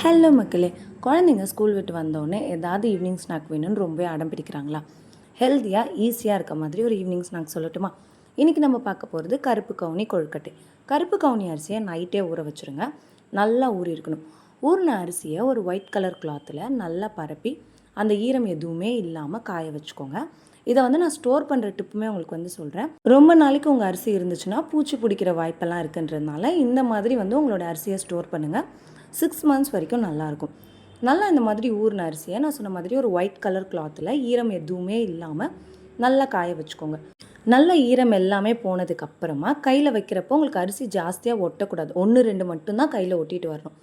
Hello மக்களே, குழந்தைங்க school விட்டு வந்தோடனே ஏதாவது ஈவினிங் ஸ்நாக் வேணும்னு ரொம்ப அடம் பிடிக்கிறாங்களா? ஹெல்த்தியாக ஈஸியாக இருக்க மாதிரி ஒரு ஈவினிங் ஸ்நாக் சொல்லட்டுமா? இன்றைக்கி நம்ம பார்க்க போகிறது கருப்பு கவுனி கொழுக்கட்டை. கருப்பு கவுனி அரிசியை நைட்டே ஊற வச்சுருங்க. நல்லா ஊறி இருக்கணும். ஊறின அரிசியை ஒரு ஒயிட் கலர் கிளாத்தில் நல்லா பரப்பி அந்த ஈரம் எதுவுமே இல்லாமல் காய வச்சுக்கோங்க. இதை நான் ஸ்டோர் பண்ணுற டிப்புமே உங்களுக்கு சொல்கிறேன். ரொம்ப நாளைக்கு உங்கள் அரிசி இருந்துச்சுன்னா பூச்சி பிடிக்கிற வாய்ப்பெல்லாம் இருக்குன்றதுனால இந்த மாதிரி உங்களோட அரிசியை ஸ்டோர் பண்ணுங்கள். 6 months வரைக்கும் நல்லாயிருக்கும். நல்லா இந்த மாதிரி ஊறின அரிசியை நான் சொன்ன மாதிரி ஒரு ஒயிட் கலர் கிளாத்தில் ஈரம் எதுவுமே இல்லாமல் நல்லா காய வச்சுக்கோங்க. நல்ல ஈரம் எல்லாமே போனதுக்கப்புறமா கையில் வைக்கிறப்போ உங்களுக்கு அரிசி ஜாஸ்தியாக ஒட்டக்கூடாது. 1-2 மட்டும்தான் கையில் ஒட்டிட்டு வரணும்.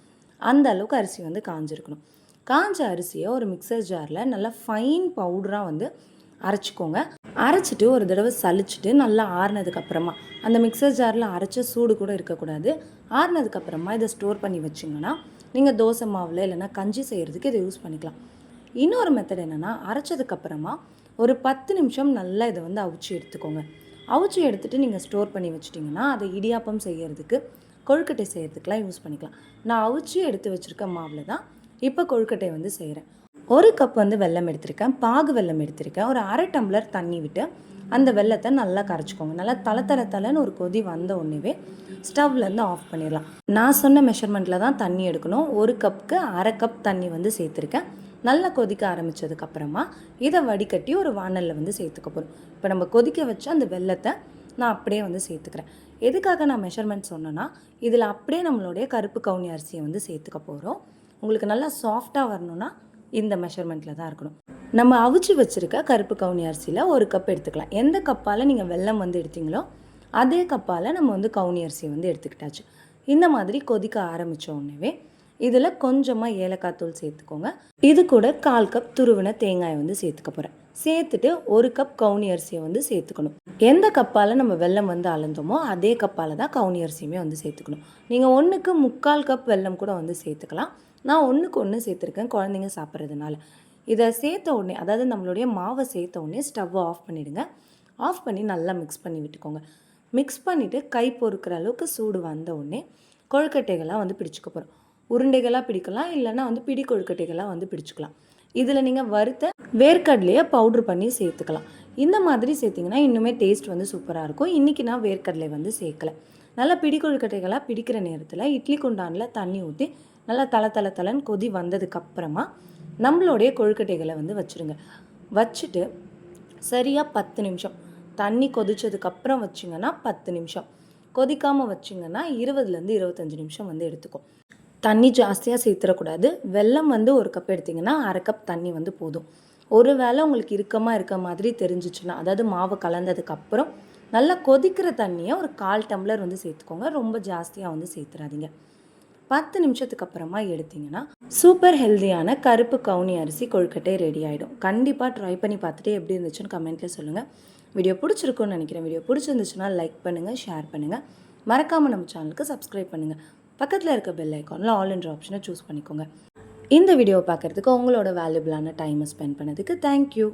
அந்த அளவுக்கு அரிசி காஞ்சிருக்கணும். காஞ்ச அரிசியை ஒரு மிக்சர் ஜாரில் நல்லா ஃபைன் பவுடராக அரைச்சிக்கோங்க. அரைச்சிட்டு ஒரு தடவை சலிச்சுட்டு நல்லா ஆறுனதுக்கப்புறமா அந்த மிக்சர் ஜாரில் அரைச்ச சூடு கூட இருக்கக்கூடாது. ஆறுனதுக்கப்புறமா இதை ஸ்டோர் பண்ணி வச்சிங்கன்னா நீங்கள் தோசை மாவில் இல்லைனா கஞ்சி செய்கிறதுக்கு இதை யூஸ் பண்ணிக்கலாம். இன்னொரு மெத்தட் என்னென்னா, அரைச்சதுக்கப்புறமா ஒரு 10 நிமிஷம் நல்லா இதை அவிச்சு எடுத்துக்கோங்க. அவிச்சு எடுத்துகிட்டு நீங்கள் ஸ்டோர் பண்ணி வச்சிட்டிங்கன்னா அதை இடியாப்பம் செய்கிறதுக்கு கொழுக்கட்டை செய்கிறதுக்கெலாம் யூஸ் பண்ணிக்கலாம். நான் அவிச்சு எடுத்து வச்சுருக்க மாவில் தான் இப்போ கொழுக்கட்டை செய்கிறேன். ஒரு கப் வெல்லம் எடுத்திருக்கேன். பாகு வெல்லம் எடுத்திருக்கேன். ஒரு அரை டம்ளர் தண்ணி விட்டு அந்த வெல்லத்தை நல்லா கரைச்சிக்கோங்க. நல்லா தலை ஒரு கொதி வந்த உடனேவே ஸ்டவ்லேருந்து ஆஃப் பண்ணிடலாம். நான் சொன்ன மெஷர்மெண்ட்டில் தான் தண்ணி எடுக்கணும். ஒரு கப்புக்கு அரை கப் தண்ணி சேர்த்துருக்கேன். நல்லா கொதிக்க ஆரம்பித்ததுக்கப்புறமா இதை வடிகட்டி ஒரு வானலில் சேர்த்துக்க போகிறோம். இப்போ நம்ம கொதிக்க வச்ச அந்த வெல்லத்தை நான் அப்படியே சேர்த்துக்கிறேன். எதுக்காக நான் மெஷர்மெண்ட் சொன்னேன்னா, இதில் அப்படியே நம்மளுடைய கருப்பு கவுனி அரிசியை சேர்த்துக்க போகிறோம். உங்களுக்கு நல்லா சாஃப்டாக வரணும்னா இந்த மெஷர்மெண்ட்டில் தான் இருக்கணும். நம்ம அவிச்சு வச்சுருக்க கருப்பு கவுனி அரிசியில் ஒரு கப் எடுத்துக்கலாம். எந்த கப்பால் நீங்கள் வெல்லம் எடுத்தீங்களோ அதே கப்பால் நம்ம கவுனி அரிசி எடுத்துக்கிட்டாச்சு. இந்த மாதிரி கொதிக்க ஆரம்பித்த உடனே இதில் கொஞ்சமாக ஏலக்காய் தூள் சேர்த்துக்கோங்க. இது கூட 1/4 கப் துருவின தேங்காய் சேர்த்துக்க போகிறேன். சேர்த்துட்டு ஒரு கப் கவுனி அரிசியை சேர்த்துக்கணும். எந்த கப்பால் நம்ம வெல்லம் அளந்தோமோ அதே கப்பால் தான் கவுனி அரிசியுமே சேர்த்துக்கணும். நீங்கள் 1க்கு 3/4 கப் வெல்லம் கூட சேர்த்துக்கலாம். நான் 1க்கு 1 சேர்த்துருக்கேன் குழந்தைங்க சாப்பிட்றதுனால. இதை சேர்த்த உடனே, அதாவது நம்மளுடைய மாவை சேர்த்த உடனே ஸ்டவ்வை ஆஃப் பண்ணிவிடுங்க. ஆஃப் பண்ணி நல்லா மிக்ஸ் பண்ணி விட்டுக்கோங்க. மிக்ஸ் பண்ணிவிட்டு கை பொறுக்கிற அளவுக்கு சூடு வந்த உடனே கொழுக்கட்டைகளாக பிடிச்சிக்க போகிறோம். உருண்டைகளாக பிடிக்கலாம், இல்லைன்னா பிடி கொழுக்கட்டைகளாக பிடிச்சிக்கலாம். இதில் நீங்கள் வறுத்த வேர்க்கடலையை பவுட்ரு பண்ணி சேர்த்துக்கலாம். இந்த மாதிரி சேர்த்திங்கன்னா இன்னுமே டேஸ்ட் சூப்பராக இருக்கும். இன்றைக்கி நான் வேர்க்கடலை சேர்க்கலை. நல்லா பிடி கொழுக்கட்டைகளாக பிடிக்கிற நேரத்தில் இட்லி குண்டானில் தண்ணி ஊற்றி நல்லா தலை கொதி வந்ததுக்கப்புறமா நம்மளுடைய கொழுக்கட்டைகளை வச்சுருங்க. வச்சுட்டு சரியாக 10 நிமிஷம் தண்ணி கொதித்ததுக்கப்புறம் வச்சிங்கன்னா 10 நிமிஷம், கொதிக்காமல் வச்சிங்கன்னா 20-25 நிமிஷம் எடுத்துக்கும். தண்ணி ஜாஸ்தியாக சேர்த்துடக்கூடாது. வெல்லம் ஒரு கப் எடுத்திங்கன்னா அரை கப் தண்ணி போதும். ஒரு வேளை உங்களுக்கு இறுக்கமாக இருக்க மாதிரி தெரிஞ்சிச்சுன்னா, அதாவது மாவு கலந்ததுக்கப்புறம் நல்லா கொதிக்கிற தண்ணியை ஒரு 1/4 டம்ளர் சேர்த்துக்கோங்க. ரொம்ப ஜாஸ்தியாக சேர்த்துறாதீங்க. 10 நிமிஷத்துக்கு அப்புறமா எடுத்திங்கன்னா சூப்பர் ஹெல்த்தியான கருப்பு கவுனி அரிசி கொழுக்கட்டை ரெடி ஆகிடும். கண்டிப்பாக ட்ரை பண்ணி பார்த்துட்டு எப்படி இருந்துச்சுன்னு கமெண்ட்டில் சொல்லுங்கள். வீடியோ பிடிச்சிருக்குன்னு நினைக்கிறேன். வீடியோ பிடிச்சிருந்துச்சுன்னா லைக் பண்ணுங்கள், ஷேர் பண்ணுங்கள். மறக்காமல் நம்ம சேனலுக்கு சப்ஸ்கிரைப் பண்ணுங்கள். பக்கத்தில் இருக்க பெல் ஐக்கானில் ஆல் என்ற ஆப்ஷனை சூஸ் பண்ணிக்கோங்க. இந்த வீடியோவை பார்க்குறதுக்கு உங்களோட வேல்யூபிளான டைமை ஸ்பெண்ட் பண்ணதுக்கு தேங்க்யூ.